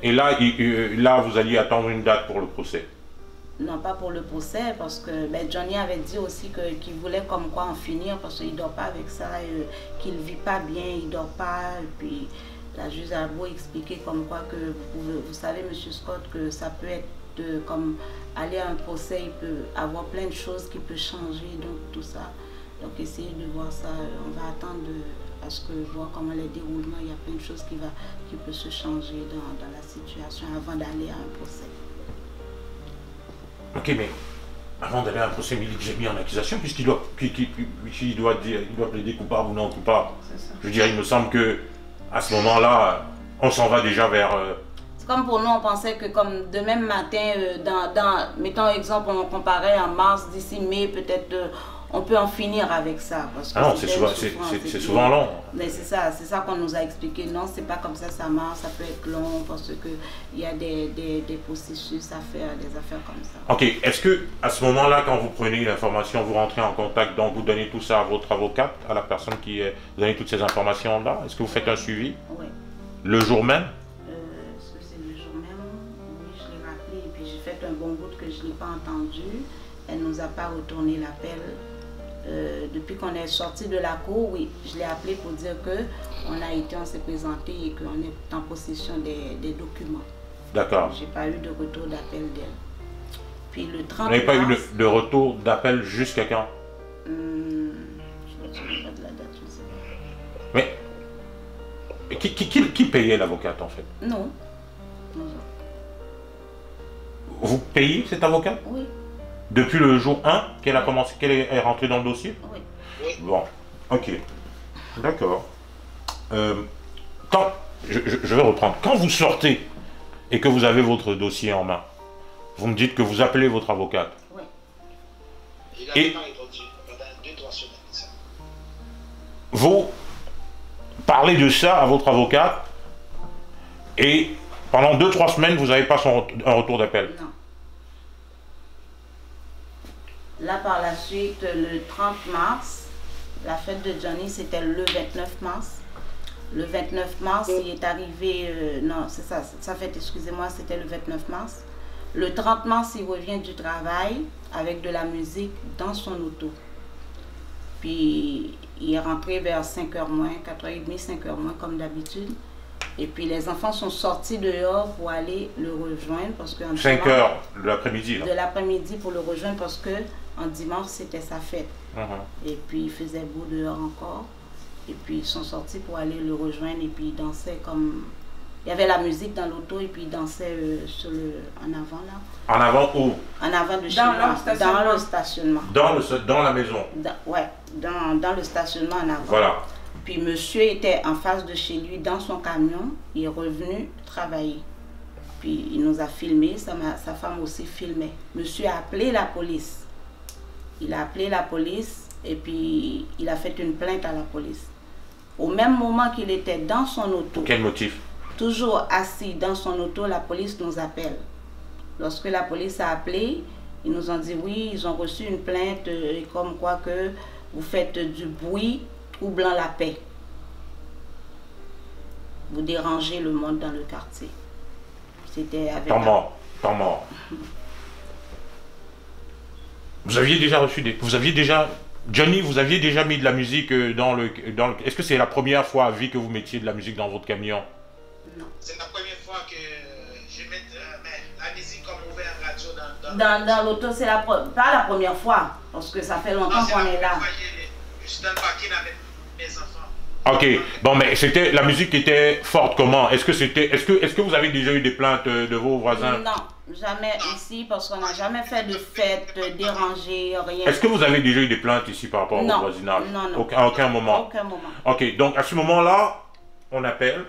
Et là, là, vous alliez attendre une date pour le procès? Non, pas pour le procès, parce que ben, Johnny avait dit aussi qu'il voulait comme quoi en finir, parce qu'il ne dort pas avec ça, qu'il ne vit pas bien, il ne dort pas. Et puis la juge a beau expliquer comme quoi que vous savez, Monsieur Scott, que ça peut être comme aller à un procès, il peut avoir plein de choses qui peuvent changer, donc tout ça. Donc essayer de voir ça, on va attendre à ce que voir comment les déroulements, il y a plein de choses qui peuvent se changer dans la situation avant d'aller à un procès. Ok, mais avant d'aller à un procès, il est déjà mis en accusation puisqu'il doit, il doit plaider coupable ou non coupable. Je veux dire, il me semble que à ce moment-là, on s'en va déjà vers... C'est comme pour nous, on pensait que comme de même matin, mettons exemple, on comparait en mars, d'ici mai, peut-être on peut en finir avec ça. Parce que ah non, c'est souvent long. Mais c'est ça qu'on nous a expliqué. Non, c'est pas comme ça marche, ça peut être long parce qu'il y a des processus à faire, des affaires comme ça. Ok, est-ce que à ce moment-là, quand vous prenez l'information, vous rentrez en contact, donc vous donnez tout ça à votre avocate, à la personne qui est... Vous donnez toutes ces informations-là? Est-ce que vous faites un suivi? Oui. Le jour même? Est-ce que c'est le jour même? Oui, je l'ai rappelé et puis j'ai fait un bon bout que je ne l'ai pas entendu. Elle ne nous a pas retourné l'appel. Depuis qu'on est sorti de la cour, oui, je l'ai appelé pour dire on s'est présenté et qu'on est en possession des documents. D'accord. J'ai pas eu de retour d'appel d'elle. Puis le 30 Vous n'avez pas eu mars, de retour d'appel jusqu'à quand? je ne me souviens pas de la date, je ne sais pas. Mais qui payait l'avocate en fait? Non. Vous payez cette avocate? Oui. Depuis le jour 1 qu'elle a commencé, qu'elle est rentrée dans le dossier? Oui. Bon, ok. D'accord. Je vais reprendre. Quand vous sortez et que vous avez votre dossier en main, vous me dites que vous appelez votre avocate. Oui. Il n'a pas répondu pendant 2-3 semaines. Ça. Vous parlez de ça à votre avocate et pendant 2-3 semaines, vous n'avez pas un retour d'appel. Non. Là, par la suite, le 30 mars, la fête de Johnny, c'était le 29 mars. Le 29 mars, il est arrivé... non, c'est ça, sa fête, excusez-moi, c'était le 29 mars. Le 30 mars, il revient du travail avec de la musique dans son auto. Puis, il est rentré vers 5h moins, 4h30, 5h moins, comme d'habitude. Et puis, les enfants sont sortis dehors pour aller le rejoindre. Parce que 5h de l'après-midi. De l'après-midi pour le rejoindre parce que en dimanche, c'était sa fête. Et puis, il faisait beau dehors encore. Et puis, ils sont sortis pour aller le rejoindre. Et puis, ils dansaient comme... Il y avait la musique dans l'auto et puis ils dansaient en avant, là. En avant où? En avant de chez moi. Dans le stationnement. Dans la maison? Ouais, dans le stationnement en avant. Voilà. Puis, monsieur était en face de chez lui, dans son camion. Il est revenu travailler. Puis, il nous a filmé. Sa femme aussi filmait. Monsieur a appelé la police. Il a appelé la police et puis il a fait une plainte à la police. Au même moment qu'il était dans son auto. Pour quel motif? Toujours assis dans son auto, la police nous appelle. Lorsque la police a appelé, ils nous ont dit oui, ils ont reçu une plainte comme quoi que vous faites du bruit troublant la paix. Vous dérangez le monde dans le quartier. C'était avec... Temps mort. Vous aviez déjà reçu des... Johnny, vous aviez déjà mis de la musique dans le... Est-ce que c'est la première fois à vie que vous mettiez de la musique dans votre camion? Non. C'est la première fois que je mets la musique comme ouvert en radio dans l'auto. C'est pas la première fois, parce que ça fait longtemps qu'on est là. Je suis dans le parking avec mes enfants. Ok, bon, mais c'était la musique était forte comment? Est-ce que vous avez déjà eu des plaintes de vos voisins? Non, jamais ici, parce qu'on n'a jamais fait de fête, déranger, rien. Est-ce que vous avez déjà eu des plaintes ici par rapport au voisinage? Non. À aucun moment? Aucun moment. Ok, donc à ce moment-là, on appelle,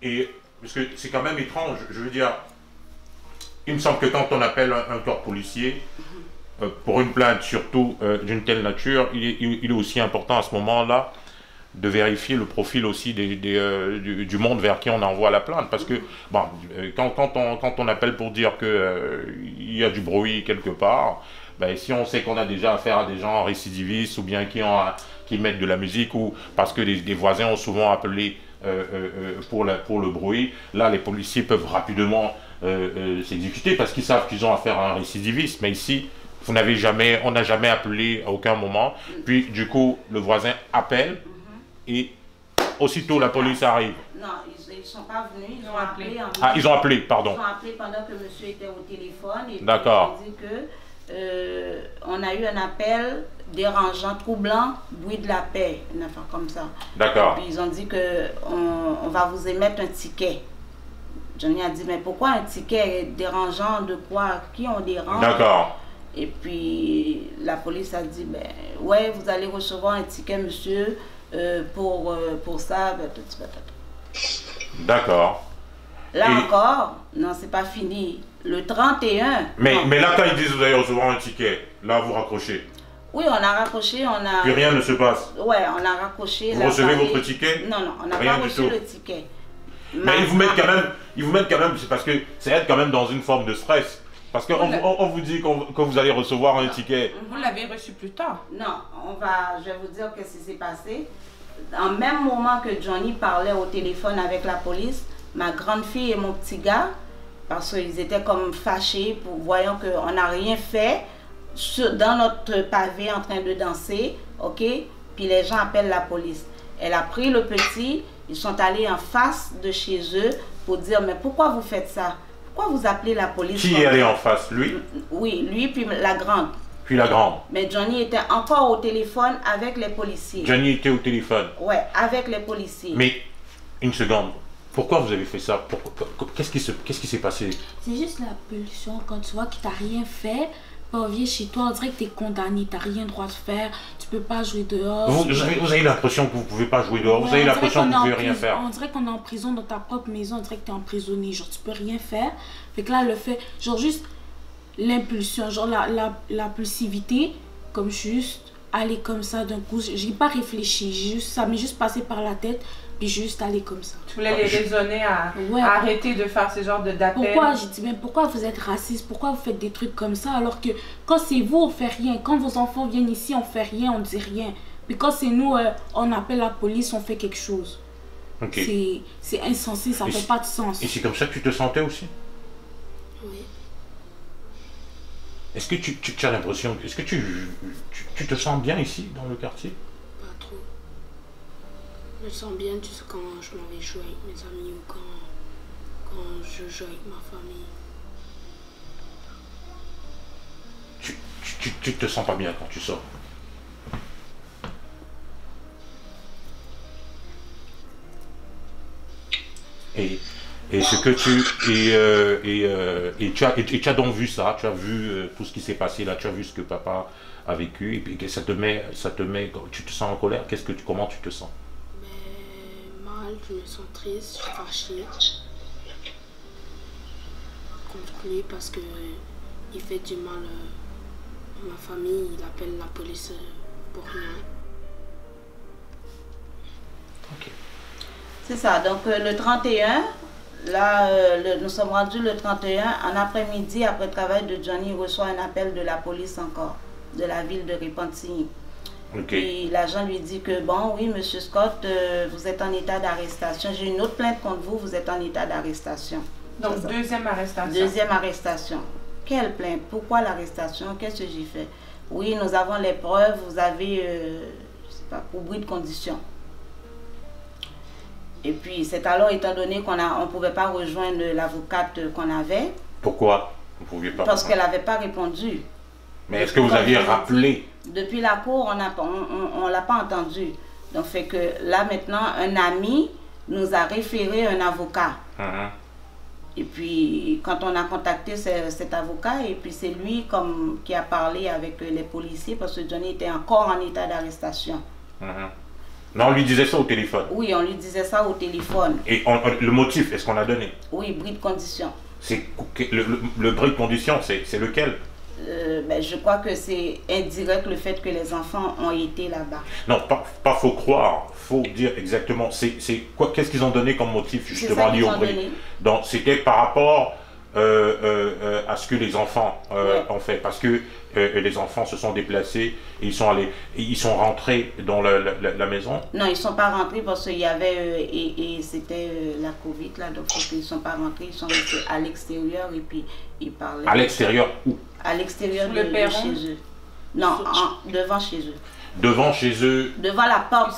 et parce que c'est quand même étrange, je veux dire, il me semble que quand on appelle un corps policier, pour une plainte surtout d'une telle nature, il est aussi important à ce moment-là de vérifier le profil aussi du monde vers qui on envoie la plainte. Parce que bon, quand on appelle pour dire qu'il y a du bruit quelque part, ben, si on sait qu'on a déjà affaire à des gens récidivistes ou bien qui mettent de la musique, ou parce que des voisins ont souvent appelé pour le bruit, là les policiers peuvent rapidement s'exécuter parce qu'ils savent qu'ils ont affaire à un récidiviste. Mais ici, on n'a jamais appelé à aucun moment. Puis du coup, le voisin appelle et aussitôt la police arrive. Non, ils ne sont pas venus, ils ont appelé. Ah, ils ont appelé, pardon. Ils ont appelé pendant que monsieur était au téléphone. Et d'accord. ils ont dit que on a eu un appel dérangeant, troublant, bruit de la paix, une affaire comme ça. D'accord. Puis ils ont dit qu'on va vous émettre un ticket. Johnny a dit, mais pourquoi un ticket dérangeant de quoi? Qui on dérange? D'accord. Et puis la police a dit, ben ouais, vous allez recevoir un ticket, monsieur, pour ça. D'accord. Là encore, non, c'est pas fini. Le 31. Mais là, quand ils disent vous allez recevoir un ticket, là vous raccrochez. Oui, on a raccroché, on a... Puis rien ne se passe. Ouais, on a raccroché. Vous recevez votre ticket? Non, on n'a pas reçu le ticket. Mais ils vous mettent quand même, c'est parce que c'est être quand même dans une forme de stress. Parce qu'on vous dit que vous allez recevoir un ticket. Vous l'avez reçu plus tard. Non, je vais vous dire qu'est-ce qui s'est passé. En même moment que Johnny parlait au téléphone avec la police, ma grande fille et mon petit gars, parce qu'ils étaient comme fâchés, voyant qu'on n'a rien fait, dans notre pavé en train de danser, ok? Puis les gens appellent la police. Elle a pris le petit, ils sont allés en face de chez eux pour dire, mais pourquoi vous faites ça? Pourquoi vous appelez la police? Qui est allé en face? Lui? Oui, lui puis la grande. Puis la grande. Mais Johnny était encore au téléphone avec les policiers. Johnny était au téléphone? Ouais, avec les policiers. Mais, une seconde, pourquoi vous avez fait ça? Qu'est-ce qui s'est passé? C'est juste la pulsion, quand tu vois que tu n'as rien fait, on vient chez toi, on dirait que tu es condamné, tu n'as rien droit de faire, tu peux pas jouer dehors. Vous avez l'impression que vous ne pouvez pas jouer dehors, ouais, vous avez l'impression que vous ne pouvez rien faire. On dirait qu'on est en prison dans ta propre maison, on dirait que tu es emprisonné, genre tu peux rien faire. Fait que là, le fait, genre juste l'impulsion, genre l'impulsivité, comme juste aller comme ça d'un coup, j'ai pas réfléchi, ça m'est juste passé par la tête. Puis juste aller comme ça. Tu voulais les raisonner à arrêter de faire ce genre d'appel. Pourquoi? J'ai dit, mais pourquoi vous êtes raciste? Pourquoi vous faites des trucs comme ça? Alors que quand c'est vous, on fait rien. Quand vos enfants viennent ici, on fait rien, on dit rien. Puis quand c'est nous, on appelle la police, on fait quelque chose. Okay. C'est insensé, ça fait pas de sens. Et c'est comme ça que tu te sentais aussi? Oui. Est-ce que tu as l'impression, est-ce que tu te sens bien ici, dans le quartier? Pas trop. Je me sens bien juste quand je m'en vais jouer avec mes amis ou quand je joue avec ma famille. Tu te sens pas bien quand tu sors? Et ce que tu as donc vu ça, tu as vu tout ce qui s'est passé là, tu as vu ce que papa a vécu et puis ça te met, tu te sens en colère. Comment tu te sens? Je me sens triste, je suis fâchée contre lui parce que il fait du mal à ma famille, il appelle la police pour rien. Ok. C'est ça, donc le 31, là nous sommes rendus le 31, en après-midi, après le travail de Johnny, il reçoit un appel de la police encore, de la ville de Repentigny. Okay. Et l'agent lui dit que, bon, oui, monsieur Scott, vous êtes en état d'arrestation. J'ai une autre plainte contre vous, vous êtes en état d'arrestation. Donc, deuxième arrestation. Deuxième arrestation. Quelle plainte? Pourquoi l'arrestation? Qu'est-ce que j'ai fait? Oui, nous avons les preuves, vous avez, je sais pas, pour bruit de condition. Et puis, c'est alors, étant donné qu'on ne pouvait pas rejoindre l'avocate qu'on avait. Pourquoi vous ne pouviez pas? Parce qu'elle n'avait pas répondu. Mais est-ce que vous aviez rappelé? Depuis la cour, on ne l'a pas entendu. Donc, fait que là, maintenant, un ami nous a référé un avocat. Et puis, quand on a contacté cet avocat, et puis c'est lui qui a parlé avec les policiers, parce que Johnny était encore en état d'arrestation. Non, on lui disait ça au téléphone? Oui, on lui disait ça au téléphone. Et le motif, est-ce qu'on l'a donné? Oui, bris de condition. Le bris de condition, c'est lequel? Ben, je crois que c'est indirect le fait que les enfants ont été là-bas. Non, pas faut croire, faut dire exactement. Qu'est-ce qu'ils ont donné comme motif justement lié au bris? Donc c'était par rapport à ce que les enfants ont fait, parce que les enfants se sont déplacés et ils sont rentrés dans la maison. Non, ils ne sont pas rentrés parce qu'il y avait, et c'était la Covid là, donc ils ne sont pas rentrés, ils sont restés à l'extérieur et puis ils parlaient. À l'extérieur où? À l'extérieur de chez eux. Non, devant chez eux. Devant chez eux. Devant la porte.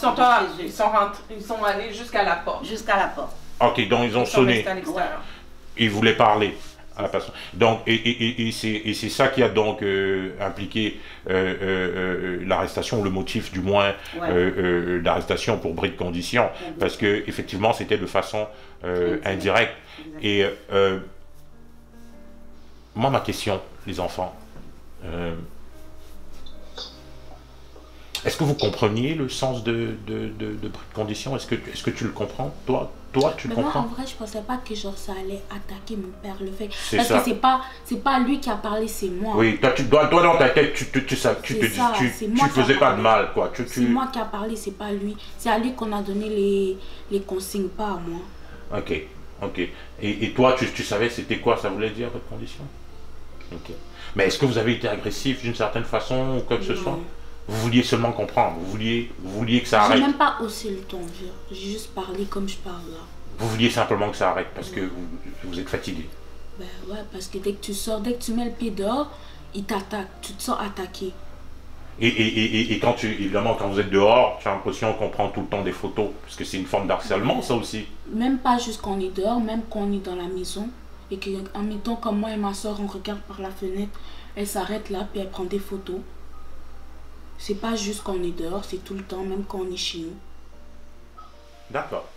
Ils sont allés jusqu'à la porte. Jusqu'à la porte. Ok, donc ils ont sonné. Ouais. Ils voulaient parler à la personne. Donc, et c'est ça qui a donc impliqué l'arrestation, le motif du moins d'arrestation pour bris de conditions, parce que effectivement c'était de façon indirecte. Et moi, ma question, les enfants, est-ce que vous compreniez le sens de bris de conditions? Est-ce que tu le comprends? Toi, tu comprends? Moi, en vrai, je pensais pas que genre ça allait attaquer mon père, le fait. Parce ça. que c'est pas lui qui a parlé, c'est moi. Oui, toi dans ta tête, tu faisais pas de mal, quoi. C'est moi qui a parlé, c'est pas lui. C'est à lui qu'on a donné les consignes, pas à moi. Ok. Et toi, tu savais c'était quoi ça voulait dire, votre condition? Ok. Mais est-ce que vous avez été agressif d'une certaine façon ou quoi que ce soit? Vous vouliez seulement comprendre, vous vouliez que ça arrête. J'ai même pas haussé le ton, j'ai juste parlé comme je parle là. Vous vouliez simplement que ça arrête parce que vous êtes fatigué. Ben ouais, parce que dès que tu sors, dès que tu mets le pied dehors, il t'attaque, tu te sens attaqué. Et évidemment, quand vous êtes dehors, tu as l'impression qu'on prend tout le temps des photos, parce que c'est une forme d'harcèlement, ça aussi. Même pas juste quand on est dehors, même quand on est dans la maison, et qu'en mettant comme moi et ma soeur, on regarde par la fenêtre, elle s'arrête là, puis elle prend des photos. C'est pas juste quand on est dehors, c'est tout le temps, même quand on est chez nous. D'accord.